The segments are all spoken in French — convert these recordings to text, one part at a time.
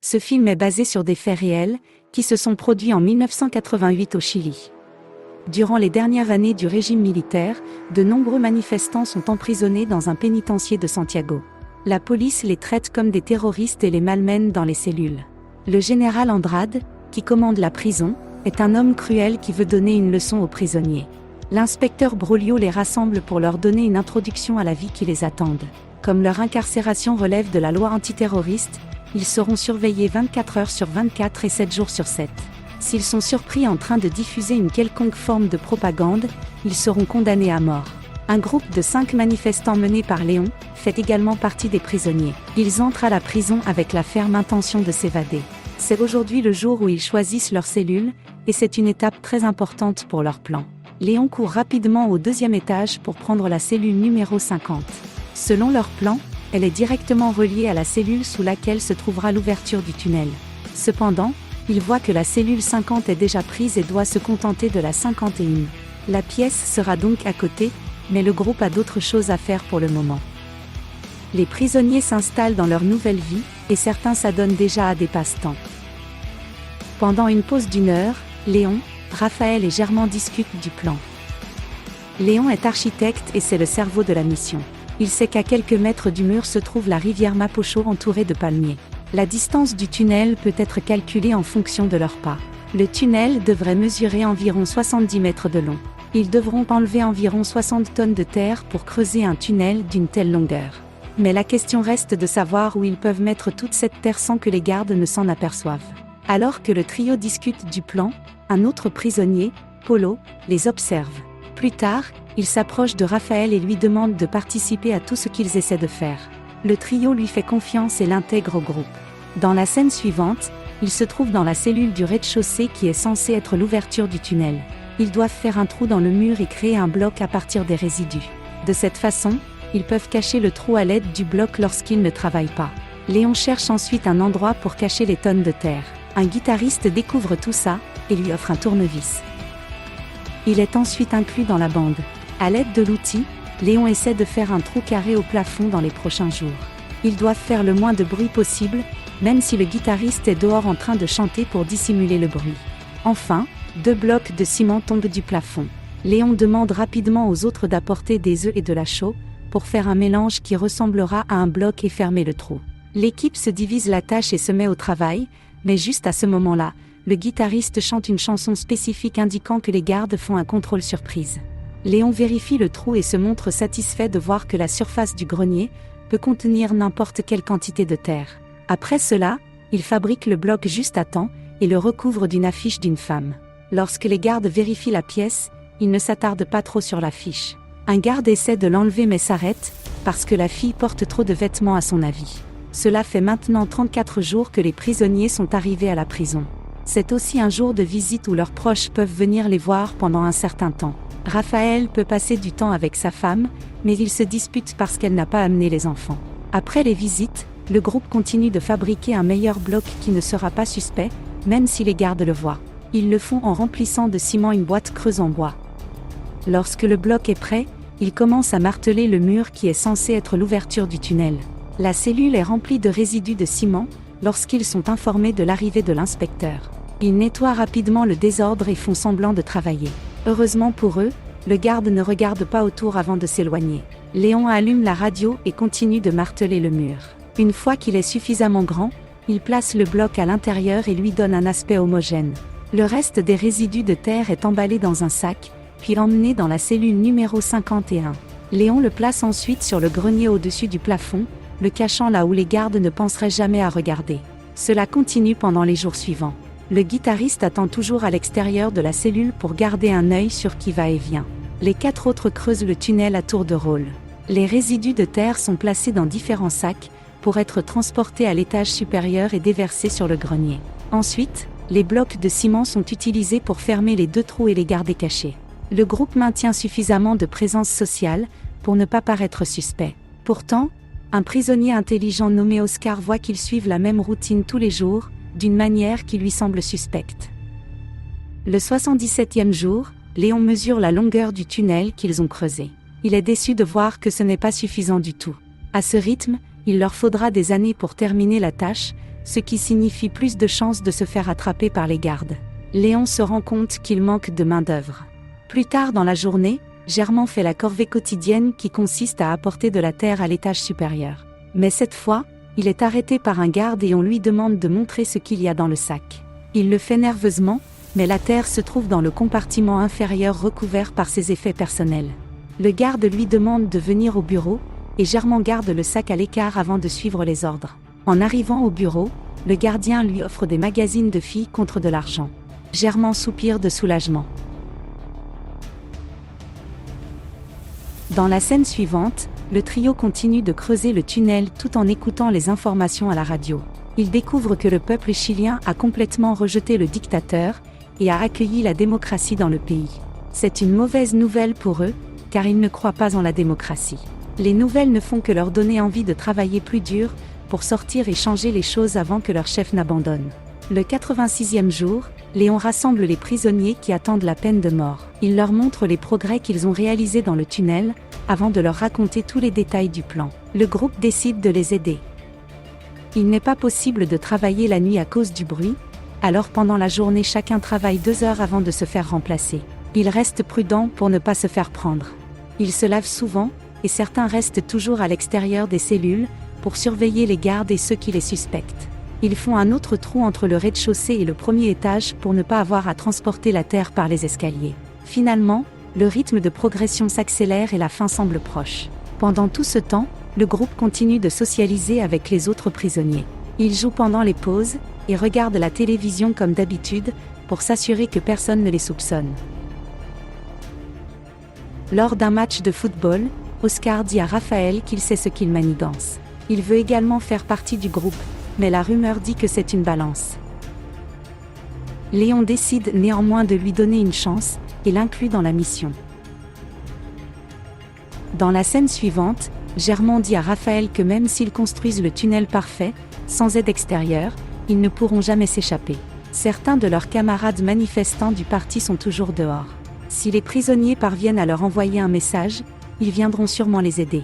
Ce film est basé sur des faits réels, qui se sont produits en 1988 au Chili. Durant les dernières années du régime militaire, de nombreux manifestants sont emprisonnés dans un pénitencier de Santiago. La police les traite comme des terroristes et les malmène dans les cellules. Le général Andrade, qui commande la prison, est un homme cruel qui veut donner une leçon aux prisonniers. L'inspecteur Broglio les rassemble pour leur donner une introduction à la vie qui les attend. Comme leur incarcération relève de la loi antiterroriste, ils seront surveillés 24 heures sur 24 et 7 jours sur 7. S'ils sont surpris en train de diffuser une quelconque forme de propagande, ils seront condamnés à mort. Un groupe de 5 manifestants mené par Léon fait également partie des prisonniers. Ils entrent à la prison avec la ferme intention de s'évader. C'est aujourd'hui le jour où ils choisissent leur cellule, et c'est une étape très importante pour leur plan. Léon court rapidement au 2e étage pour prendre la cellule numéro 50. Selon leur plan, elle est directement reliée à la cellule sous laquelle se trouvera l'ouverture du tunnel. Cependant, il voit que la cellule 50 est déjà prise et doit se contenter de la 51. La pièce sera donc à côté, mais le groupe a d'autres choses à faire pour le moment. Les prisonniers s'installent dans leur nouvelle vie, et certains s'adonnent déjà à des passe-temps. Pendant une pause d'1 heure, Léon, Raphaël et Germain discutent du plan. Léon est architecte et c'est le cerveau de la mission. Il sait qu'à quelques mètres du mur se trouve la rivière Mapocho entourée de palmiers. La distance du tunnel peut être calculée en fonction de leurs pas. Le tunnel devrait mesurer environ 70 mètres de long. Ils devront enlever environ 60 tonnes de terre pour creuser un tunnel d'une telle longueur. Mais la question reste de savoir où ils peuvent mettre toute cette terre sans que les gardes ne s'en aperçoivent. Alors que le trio discute du plan, un autre prisonnier, Polo, les observe. Plus tard, il s'approche de Raphaël et lui demande de participer à tout ce qu'ils essaient de faire. Le trio lui fait confiance et l'intègre au groupe. Dans la scène suivante, ils se trouvent dans la cellule du rez-de-chaussée qui est censée être l'ouverture du tunnel. Ils doivent faire un trou dans le mur et créer un bloc à partir des résidus. De cette façon, ils peuvent cacher le trou à l'aide du bloc lorsqu'ils ne travaillent pas. Léon cherche ensuite un endroit pour cacher les tonnes de terre. Un guitariste découvre tout ça et lui offre un tournevis. Il est ensuite inclus dans la bande. À l'aide de l'outil, Léon essaie de faire un trou carré au plafond dans les prochains jours. Ils doivent faire le moins de bruit possible, même si le guitariste est dehors en train de chanter pour dissimuler le bruit. Enfin, 2 blocs de ciment tombent du plafond. Léon demande rapidement aux autres d'apporter des œufs et de la chaux, pour faire un mélange qui ressemblera à un bloc et fermer le trou. L'équipe se divise la tâche et se met au travail, mais juste à ce moment-là, le guitariste chante une chanson spécifique indiquant que les gardes font un contrôle surprise. Léon vérifie le trou et se montre satisfait de voir que la surface du grenier peut contenir n'importe quelle quantité de terre. Après cela, il fabrique le bloc juste à temps et le recouvre d'une affiche d'une femme. Lorsque les gardes vérifient la pièce, ils ne s'attardent pas trop sur l'affiche. Un garde essaie de l'enlever mais s'arrête, parce que la fille porte trop de vêtements à son avis. Cela fait maintenant 34 jours que les prisonniers sont arrivés à la prison. C'est aussi un jour de visite où leurs proches peuvent venir les voir pendant un certain temps. Raphaël peut passer du temps avec sa femme, mais ils se disputent parce qu'elle n'a pas amené les enfants. Après les visites, le groupe continue de fabriquer un meilleur bloc qui ne sera pas suspect, même si les gardes le voient. Ils le font en remplissant de ciment une boîte creuse en bois. Lorsque le bloc est prêt, ils commencent à marteler le mur qui est censé être l'ouverture du tunnel. La cellule est remplie de résidus de ciment, lorsqu'ils sont informés de l'arrivée de l'inspecteur. Ils nettoient rapidement le désordre et font semblant de travailler. Heureusement pour eux, le garde ne regarde pas autour avant de s'éloigner. Léon allume la radio et continue de marteler le mur. Une fois qu'il est suffisamment grand, il place le bloc à l'intérieur et lui donne un aspect homogène. Le reste des résidus de terre est emballé dans un sac, puis emmené dans la cellule numéro 51. Léon le place ensuite sur le grenier au-dessus du plafond, le cachant là où les gardes ne penseraient jamais à regarder. Cela continue pendant les jours suivants. Le guitariste attend toujours à l'extérieur de la cellule pour garder un œil sur qui va et vient. Les 4 autres creusent le tunnel à tour de rôle. Les résidus de terre sont placés dans différents sacs, pour être transportés à l'étage supérieur et déversés sur le grenier. Ensuite, les blocs de ciment sont utilisés pour fermer les 2 trous et les garder cachés. Le groupe maintient suffisamment de présence sociale, pour ne pas paraître suspect. Pourtant, un prisonnier intelligent nommé Oscar voit qu'ils suivent la même routine tous les jours, d'une manière qui lui semble suspecte. Le 77e jour, Léon mesure la longueur du tunnel qu'ils ont creusé. Il est déçu de voir que ce n'est pas suffisant du tout. À ce rythme, il leur faudra des années pour terminer la tâche, ce qui signifie plus de chances de se faire attraper par les gardes. Léon se rend compte qu'il manque de main-d'œuvre. Plus tard dans la journée, Germain fait la corvée quotidienne qui consiste à apporter de la terre à l'étage supérieur. Mais cette fois, il est arrêté par un garde et on lui demande de montrer ce qu'il y a dans le sac. Il le fait nerveusement, mais la terre se trouve dans le compartiment inférieur recouvert par ses effets personnels. Le garde lui demande de venir au bureau, et Germain garde le sac à l'écart avant de suivre les ordres. En arrivant au bureau, le gardien lui offre des magazines de filles contre de l'argent. Germain soupire de soulagement. Dans la scène suivante, le trio continue de creuser le tunnel tout en écoutant les informations à la radio. Ils découvrent que le peuple chilien a complètement rejeté le dictateur et a accueilli la démocratie dans le pays. C'est une mauvaise nouvelle pour eux, car ils ne croient pas en la démocratie. Les nouvelles ne font que leur donner envie de travailler plus dur pour sortir et changer les choses avant que leur chef n'abandonne. Le 86e jour, Léon rassemble les prisonniers qui attendent la peine de mort. Il leur montre les progrès qu'ils ont réalisés dans le tunnel, avant de leur raconter tous les détails du plan. Le groupe décide de les aider. Il n'est pas possible de travailler la nuit à cause du bruit, alors pendant la journée chacun travaille 2 heures avant de se faire remplacer. Ils restent prudents pour ne pas se faire prendre. Ils se lavent souvent, et certains restent toujours à l'extérieur des cellules, pour surveiller les gardes et ceux qui les suspectent. Ils font un autre trou entre le rez-de-chaussée et le premier étage pour ne pas avoir à transporter la terre par les escaliers. Finalement, le rythme de progression s'accélère et la fin semble proche. Pendant tout ce temps, le groupe continue de socialiser avec les autres prisonniers. Ils jouent pendant les pauses, et regardent la télévision comme d'habitude, pour s'assurer que personne ne les soupçonne. Lors d'un match de football, Oscar dit à Raphaël qu'il sait ce qu'il manigance. Il veut également faire partie du groupe, mais la rumeur dit que c'est une balance. Léon décide néanmoins de lui donner une chance, et l'inclut dans la mission. Dans la scène suivante, Germain dit à Raphaël que même s'ils construisent le tunnel parfait, sans aide extérieure, ils ne pourront jamais s'échapper. Certains de leurs camarades manifestants du parti sont toujours dehors. Si les prisonniers parviennent à leur envoyer un message, ils viendront sûrement les aider.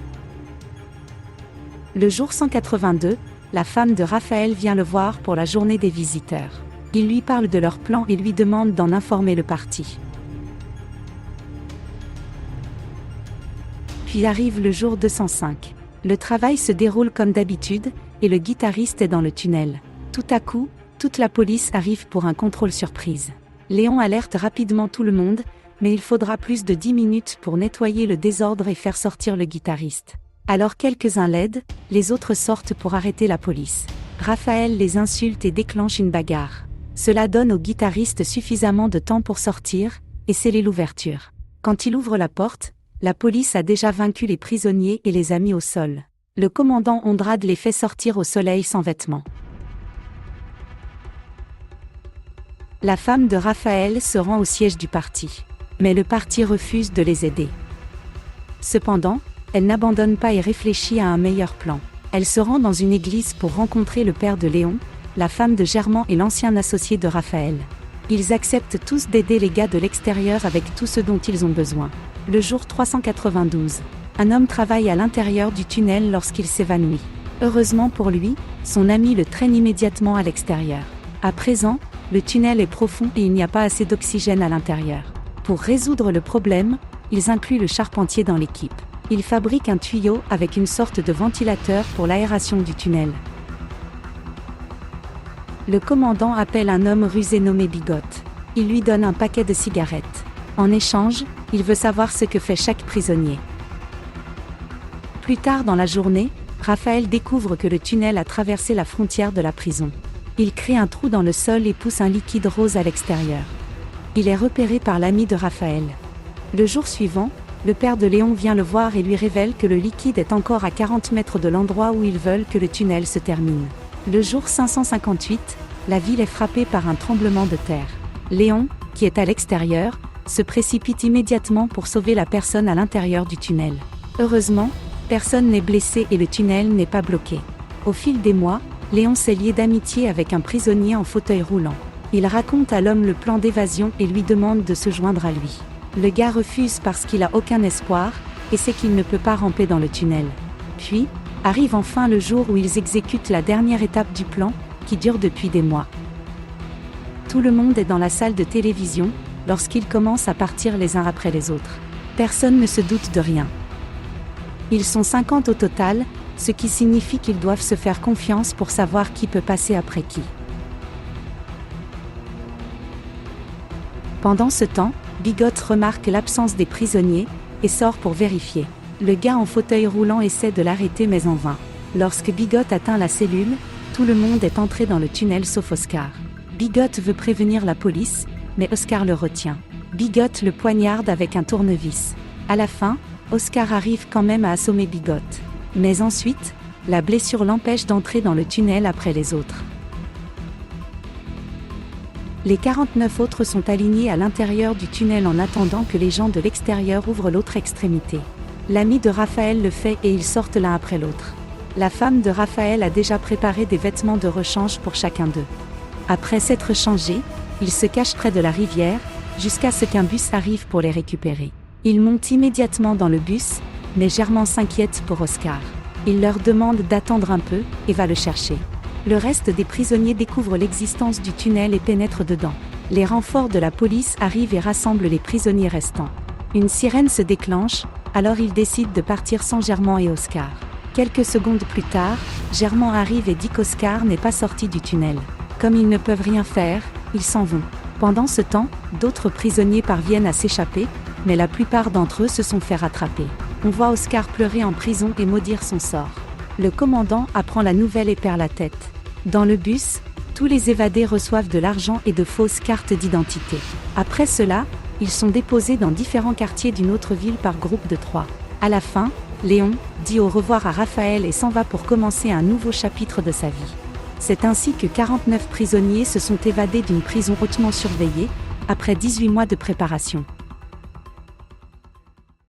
Le jour 182, la femme de Raphaël vient le voir pour la journée des visiteurs. Il lui parle de leur plan et lui demande d'en informer le parti. Puis arrive le jour 205. Le travail se déroule comme d'habitude, et le guitariste est dans le tunnel. Tout à coup, toute la police arrive pour un contrôle surprise. Léon alerte rapidement tout le monde, mais il faudra plus de 10 minutes pour nettoyer le désordre et faire sortir le guitariste. Alors quelques-uns l'aident, les autres sortent pour arrêter la police. Raphaël les insulte et déclenche une bagarre. Cela donne au guitariste suffisamment de temps pour sortir, et sceller l'ouverture. Quand il ouvre la porte, la police a déjà vaincu les prisonniers et les a mis au sol. Le commandant Ondrade les fait sortir au soleil sans vêtements. La femme de Raphaël se rend au siège du parti. Mais le parti refuse de les aider. Cependant, elle n'abandonne pas et réfléchit à un meilleur plan. Elle se rend dans une église pour rencontrer le père de Léon, la femme de Germain et l'ancien associé de Raphaël. Ils acceptent tous d'aider les gars de l'extérieur avec tout ce dont ils ont besoin. Le jour 392. Un homme travaille à l'intérieur du tunnel lorsqu'il s'évanouit. Heureusement pour lui, son ami le traîne immédiatement à l'extérieur. À présent, le tunnel est profond et il n'y a pas assez d'oxygène à l'intérieur. Pour résoudre le problème, ils incluent le charpentier dans l'équipe. Il fabrique un tuyau avec une sorte de ventilateur pour l'aération du tunnel. Le commandant appelle un homme rusé nommé Bigote. Il lui donne un paquet de cigarettes. En échange, il veut savoir ce que fait chaque prisonnier. Plus tard dans la journée, Raphaël découvre que le tunnel a traversé la frontière de la prison. Il crée un trou dans le sol et pousse un liquide rose à l'extérieur. Il est repéré par l'ami de Raphaël. Le jour suivant, le père de Léon vient le voir et lui révèle que le liquide est encore à 40 mètres de l'endroit où ils veulent que le tunnel se termine. Le jour 558, la ville est frappée par un tremblement de terre. Léon, qui est à l'extérieur, se précipite immédiatement pour sauver la personne à l'intérieur du tunnel. Heureusement, personne n'est blessé et le tunnel n'est pas bloqué. Au fil des mois, Léon s'est lié d'amitié avec un prisonnier en fauteuil roulant. Il raconte à l'homme le plan d'évasion et lui demande de se joindre à lui. Le gars refuse parce qu'il n'a aucun espoir, et sait qu'il ne peut pas ramper dans le tunnel. Puis, arrive enfin le jour où ils exécutent la dernière étape du plan, qui dure depuis des mois. Tout le monde est dans la salle de télévision, lorsqu'ils commencent à partir les uns après les autres. Personne ne se doute de rien. Ils sont 50 au total, ce qui signifie qu'ils doivent se faire confiance pour savoir qui peut passer après qui. Pendant ce temps, Bigot remarque l'absence des prisonniers, et sort pour vérifier. Le gars en fauteuil roulant essaie de l'arrêter mais en vain. Lorsque Bigot atteint la cellule, tout le monde est entré dans le tunnel sauf Oscar. Bigot veut prévenir la police, mais Oscar le retient. Bigot le poignarde avec un tournevis. À la fin, Oscar arrive quand même à assommer Bigot. Mais ensuite, la blessure l'empêche d'entrer dans le tunnel après les autres. Les 49 autres sont alignés à l'intérieur du tunnel en attendant que les gens de l'extérieur ouvrent l'autre extrémité. L'ami de Raphaël le fait et ils sortent l'un après l'autre. La femme de Raphaël a déjà préparé des vêtements de rechange pour chacun d'eux. Après s'être changés, ils se cachent près de la rivière, jusqu'à ce qu'un bus arrive pour les récupérer. Ils montent immédiatement dans le bus, mais Germain s'inquiète pour Oscar. Il leur demande d'attendre un peu, et va le chercher. Le reste des prisonniers découvrent l'existence du tunnel et pénètrent dedans. Les renforts de la police arrivent et rassemblent les prisonniers restants. Une sirène se déclenche, alors ils décident de partir sans Germain et Oscar. Quelques secondes plus tard, Germain arrive et dit qu'Oscar n'est pas sorti du tunnel. Comme ils ne peuvent rien faire, ils s'en vont. Pendant ce temps, d'autres prisonniers parviennent à s'échapper, mais la plupart d'entre eux se sont fait rattraper. On voit Oscar pleurer en prison et maudire son sort. Le commandant apprend la nouvelle et perd la tête. Dans le bus, tous les évadés reçoivent de l'argent et de fausses cartes d'identité. Après cela, ils sont déposés dans différents quartiers d'une autre ville par groupe de 3. À la fin, Léon dit au revoir à Raphaël et s'en va pour commencer un nouveau chapitre de sa vie. C'est ainsi que 49 prisonniers se sont évadés d'une prison hautement surveillée, après 18 mois de préparation.